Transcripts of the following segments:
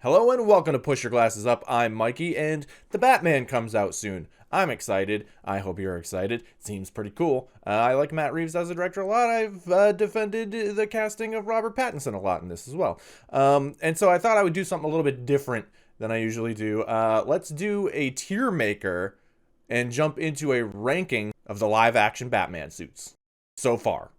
Hello and welcome to Push Your Glasses Up. I'm Mikey, and the Batman comes out soon. I'm excited. I hope you're excited. It seems pretty cool. I like Matt Reeves as a director a lot. I've defended the casting of Robert Pattinson a lot in this as well. And so I thought I would do something a little bit different than I usually do. Let's do a tier maker and jump into a ranking of the live-action Batman suits so far.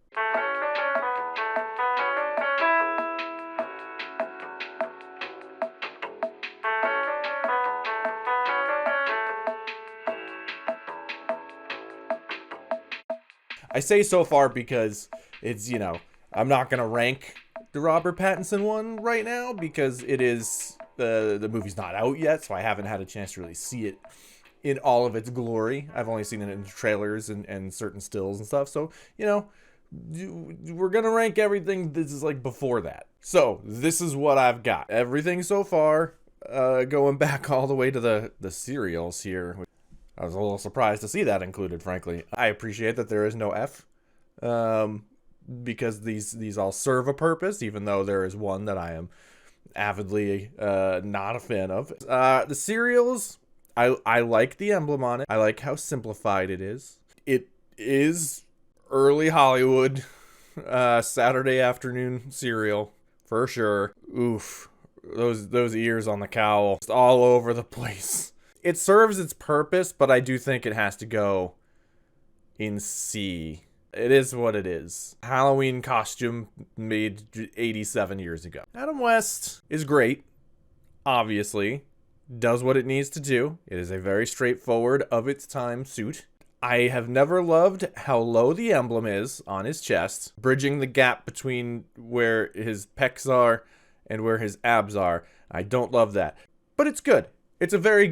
I say so far because it's, I'm not going to rank the Robert Pattinson one right now because it is, the movie's not out yet, so I haven't had a chance to really see it in all of its glory. I've only seen it in trailers and certain stills and stuff, so, we're going to rank everything this is like before that. So, this is what I've got. Everything so far, going back all the way to the serials here. I was a little surprised to see that included, frankly. I appreciate that there is no F, because these all serve a purpose, even though there is one that I am avidly not a fan of. The serials, I like the emblem on it. I like how simplified it is. It is early Hollywood, Saturday afternoon serial, for sure. Oof, those ears on the cowl, just all over the place. It serves its purpose, but I do think it has to go in C. It is what it is. Halloween costume made 87 years ago. Adam West is great, obviously. Does what it needs to do. It is a very straightforward, of its time suit. I have never loved how low the emblem is on his chest, bridging the gap between where his pecs are and where his abs are. I don't love that. But it's good. It's a very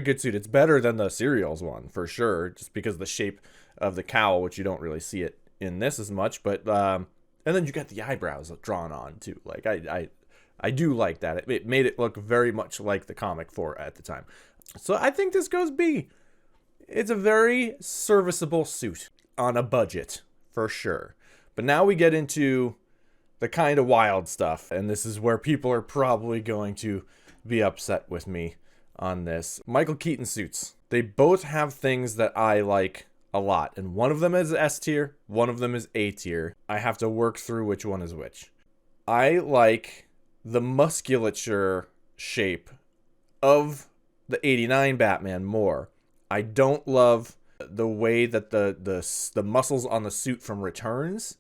good suit. It's better than the serials one, for sure, just because of the shape of the cowl, which you don't really see it in this as much. But and then you got the eyebrows drawn on too. Like I do like that. It made it look very much like the comic for at the time. So I think this goes B. It's a very serviceable suit on a budget, for sure. But now we get into the kind of wild stuff, and this is where people are probably going to be upset with me on this. Michael Keaton suits. They both have things that I like a lot, and one of them is S tier, one of them is A tier. I have to work through which one is which. I like the musculature shape of the 89 Batman more. I don't love the way that the muscles on the suit from Returns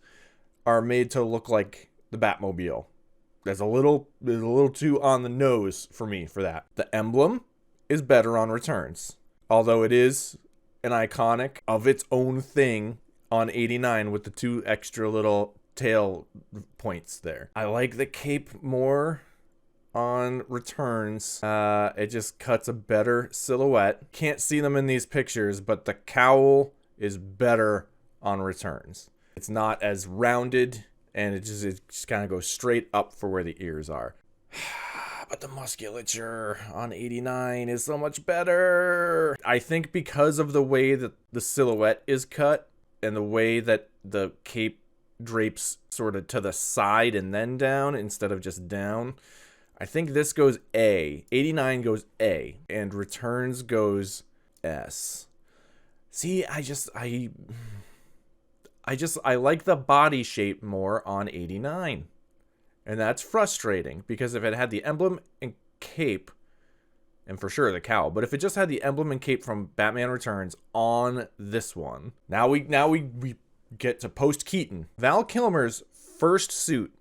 are made to look like the Batmobile. There's a little too on the nose for me for that. The emblem is better on Returns, although it is an iconic of its own thing on 89 with the two extra little tail points there. I like the cape more on Returns. It just cuts a better silhouette. Can't see them in these pictures, but the cowl is better on Returns. It's not as rounded, and it just kind of goes straight up for where the ears are. But the musculature on 89 is so much better. I think because of the way that the silhouette is cut and the way that the cape drapes sort of to the side and then down instead of just down, I think this goes A. 89 goes A, and Returns goes S. See, I like the body shape more on 89. And that's frustrating, because if it had the emblem and cape, and for sure the cowl, but if it just had the emblem and cape from Batman Returns on this one, now we get to post Keaton. Val Kilmer's first suit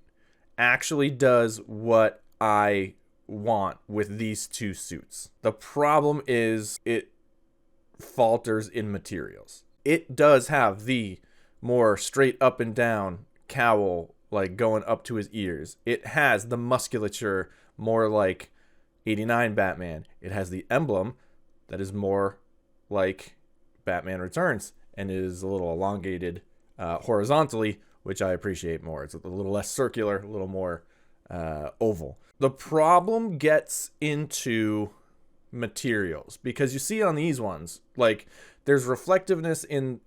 actually does what I want with these two suits. The problem is it falters in materials. It does have the more straight up and down cowl, like going up to his ears. It has the musculature more like 89 Batman. It has the emblem that is more like Batman Returns, and it is a little elongated horizontally, which I appreciate more. It's a little less circular, a little more oval. The problem gets into materials, because you see on these ones, like, there's reflectiveness in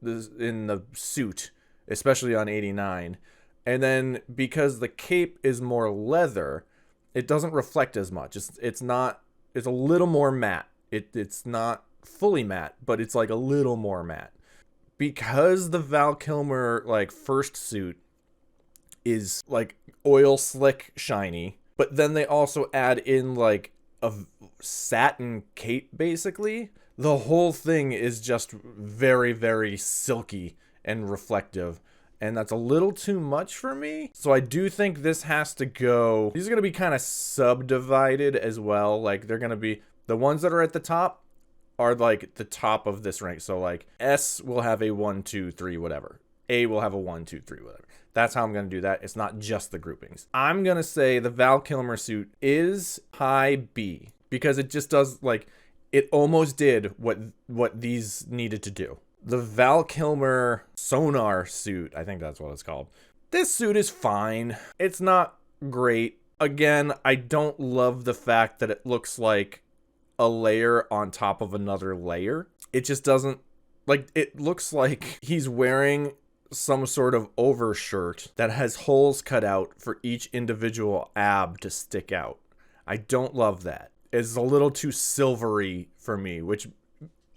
the suit, especially on 89. And then because the cape is more leather, it doesn't reflect as much. It's not, it's a little more matte. It's not fully matte, but it's like a little more matte. Because the Val Kilmer like first suit is like oil slick shiny, but then they also add in like a satin cape basically. The whole thing is just very, very silky and reflective. And that's a little too much for me. So I do think this has to go. These are going to be kind of subdivided as well. Like they're going to be, the ones that are at the top are like the top of this rank. So like S will have a 1, 2, 3, whatever. A will have a 1, 2, 3, whatever. That's how I'm going to do that. It's not just the groupings. I'm going to say the Val Kilmer suit is high B because it just does like, it almost did what these needed to do. The Val Kilmer sonar suit, I think that's what it's called. This suit is fine. It's not great. Again, I don't love the fact that it looks like a layer on top of another layer. It just doesn't, like, it looks like he's wearing some sort of overshirt that has holes cut out for each individual ab to stick out. I don't love that. It's a little too silvery for me, which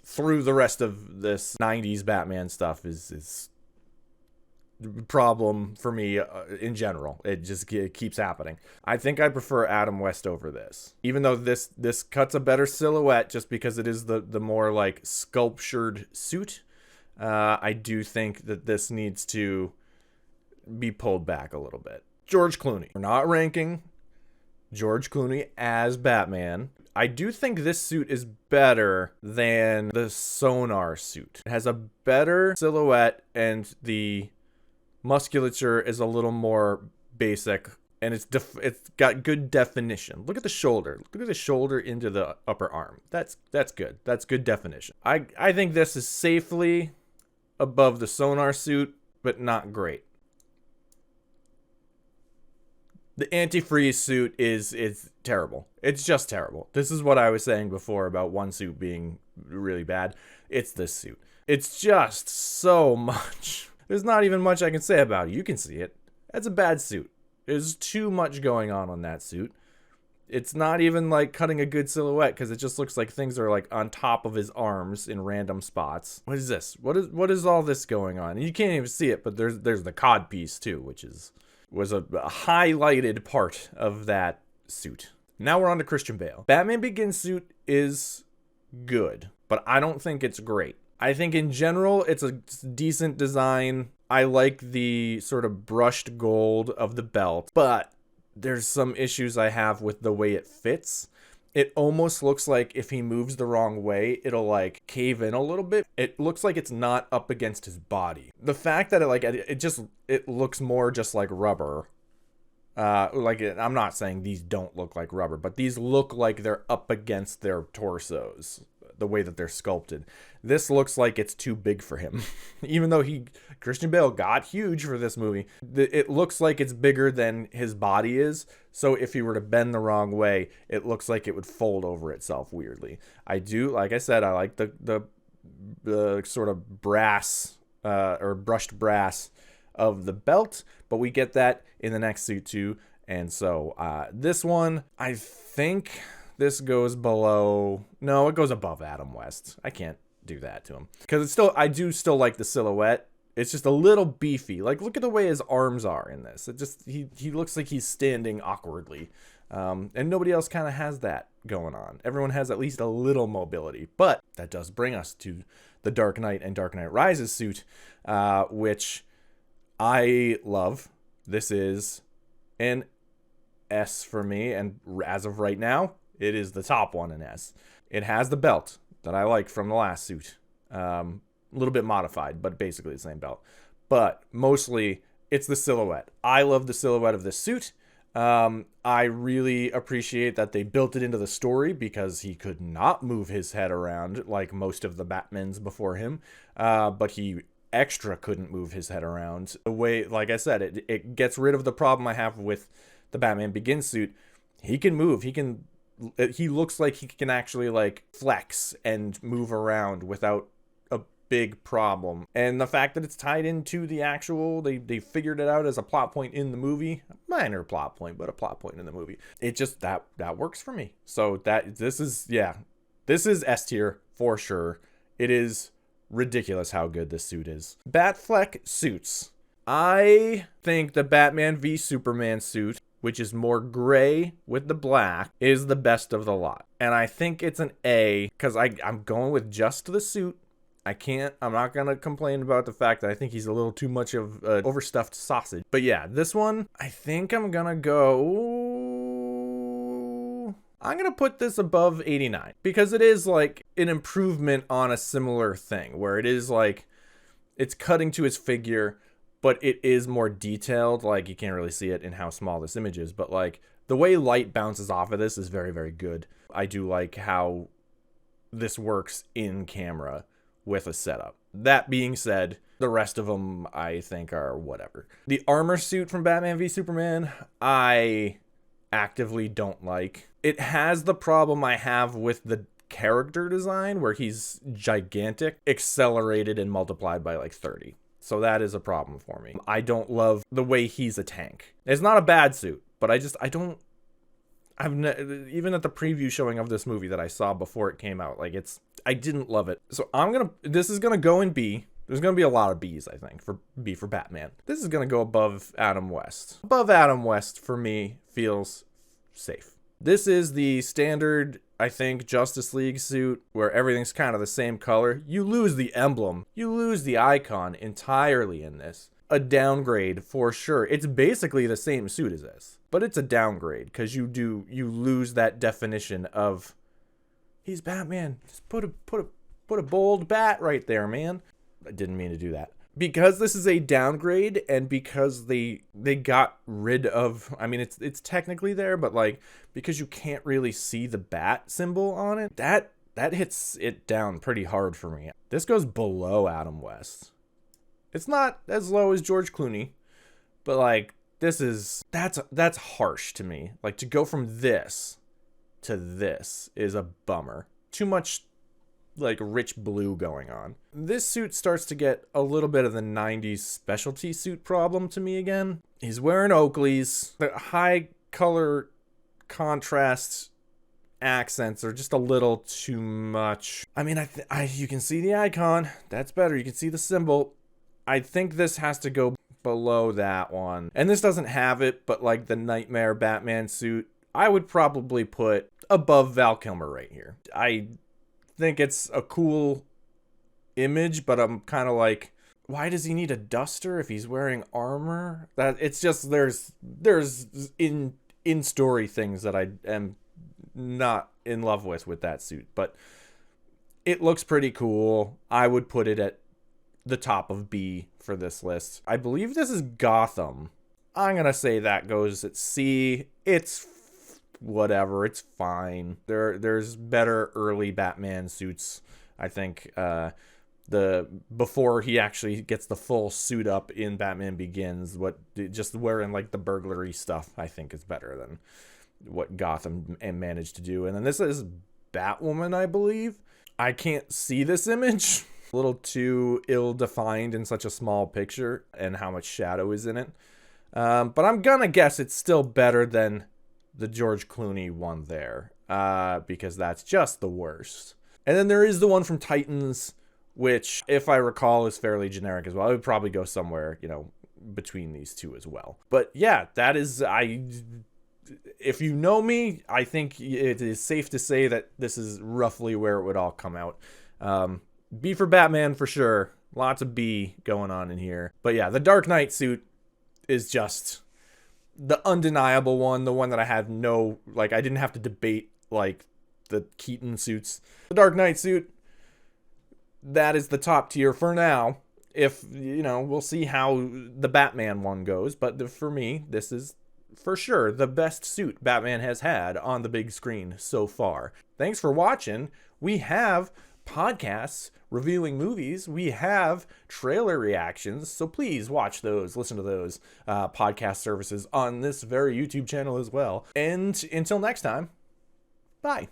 through the rest of this 90s Batman stuff is a problem for me in general. It just keeps happening. I think I prefer Adam West over this, even though this cuts a better silhouette just because it is the more like sculptured suit. I do think that this needs to be pulled back a little bit. George Clooney. We're not ranking George Clooney as Batman. I do think this suit is better than the sonar suit. It has a better silhouette and the musculature is a little more basic and it's got good definition. Look at the shoulder. Look at the shoulder into the upper arm. That's good. That's good definition. I think this is safely above the sonar suit, but not great. The antifreeze suit is terrible. It's just terrible. This is what I was saying before about one suit being really bad. It's this suit. It's just so much. There's not even much I can say about it. You can see it. That's a bad suit. There's too much going on that suit. It's not even like cutting a good silhouette because it just looks like things are like on top of his arms in random spots. What is this? What is all this going on? And you can't even see it, but there's the cod piece too, which was a highlighted part of that suit. Now we're on to Christian Bale. Batman Begins suit is good, but I don't think it's great. I think in general, it's a decent design. I like the sort of brushed gold of the belt, but there's some issues I have with the way it fits. It almost looks like if he moves the wrong way, it'll like cave in a little bit. It looks like it's not up against his body. The fact that it looks more just like rubber. I'm not saying these don't look like rubber, but these look like they're up against their torsos, the way that they're sculpted. This looks like it's too big for him. Even though Christian Bale got huge for this movie, it looks like it's bigger than his body is. So if he were to bend the wrong way, it looks like it would fold over itself weirdly. I do, like I said, I like the sort of brass or brushed brass of the belt, but we get that in the next suit too. And so this one, I think this goes below. No, it goes above Adam West. I can't do that to him because I do still like the silhouette. It's just a little beefy. Like, look at the way his arms are in this. It just he looks like he's standing awkwardly, and nobody else kind of has that going on. Everyone has at least a little mobility. But that does bring us to the Dark Knight and Dark Knight Rises suit, which I love. This is an S for me, and as of right now, it is the top one in S. It has the belt that I like from the last suit. A little bit modified, but basically the same belt. But mostly, it's the silhouette. I love the silhouette of this suit. I really appreciate that they built it into the story because he could not move his head around like most of the Batmans before him. But he extra couldn't move his head around. The way, like I said, it gets rid of the problem I have with the Batman Begins suit. He can move. He looks like he can actually like flex and move around without big problem. And the fact that it's tied into the actual, they figured it out as a plot point in the movie, minor plot point, but a plot point in the movie. It just, that works for me. So this is S tier for sure. It is ridiculous how good this suit is. Batfleck suits. I think the Batman v Superman suit, which is more gray with the black, is the best of the lot. And I think it's an A, because I'm going with just the suit. I'm not going to complain about the fact that I think he's a little too much of an overstuffed sausage. But yeah, this one, I think I'm going to put this above 89, because it is like an improvement on a similar thing where it is like, it's cutting to his figure, but it is more detailed. Like, you can't really see it in how small this image is, but like the way light bounces off of this is very, very good. I do like how this works in camera with a setup. That being said, the rest of them I think are whatever. The armor suit from Batman v Superman, I actively don't like. It has the problem I have with the character design where he's gigantic, accelerated and multiplied by like 30. So that is a problem for me. I don't love the way he's a tank. It's not a bad suit, but even at the preview showing of this movie that I saw before it came out, like I didn't love it. So this is gonna go in B. There's gonna be a lot of B's, I think, for B for Batman. This is gonna go above Adam West. Above Adam West for me feels safe. This is the standard, I think, Justice League suit where everything's kind of the same color. You lose the emblem, you lose the icon entirely in this. A downgrade for sure. It's basically the same suit as this, but it's a downgrade because you lose that definition of he's Batman. Just put a bold bat right there, man. I didn't mean to do that. Because this is a downgrade and because they got rid of, I mean, it's technically there, but like, because you can't really see the bat symbol on it, that hits it down pretty hard for me. This goes below Adam West. It's not as low as George Clooney, but like, that's harsh to me. Like, to go from this to this is a bummer. Too much like rich blue going on. This suit starts to get a little bit of the 90s specialty suit problem to me again. He's wearing Oakleys. The high color contrast accents are just a little too much. I mean, you can see the icon. That's better. You can see the symbol. I think this has to go below that one. And this doesn't have it, but like the Nightmare Batman suit, I would probably put above Val Kilmer right here. I think it's a cool image, but I'm kind of like, why does he need a duster if he's wearing armor? That it's just there's in story things that I am not in love with that suit, but it looks pretty cool. I would put it at the top of B for this list. I believe this is Gotham. I'm gonna say that goes at C. It's whatever, it's fine. There's better early Batman suits, I think. Before he actually gets the full suit up in Batman Begins, just wearing like the burglary stuff, I think is better than what Gotham managed to do. And then this is Batwoman, I believe. I can't see this image. A little too ill-defined in such a small picture and how much shadow is in it. But I'm gonna guess it's still better than the George Clooney one there, because that's just the worst. And then there is the one from Titans, which, if I recall, is fairly generic as well. I would probably go somewhere, between these two as well. But yeah, that is, if you know me, I think it is safe to say that this is roughly where it would all come out. B for Batman for sure. Lots of B going on in here. But yeah, the Dark Knight suit is just the undeniable one, the one that I had I didn't have to debate like the Keaton suits. The Dark Knight suit, that is the top tier for now. If, we'll see how the Batman one goes, but for me, this is for sure the best suit Batman has had on the big screen so far. Thanks for watching. We have podcasts reviewing movies. We have trailer reactions, so please watch those, listen to those podcast services on this very YouTube channel as well. And until next time, bye.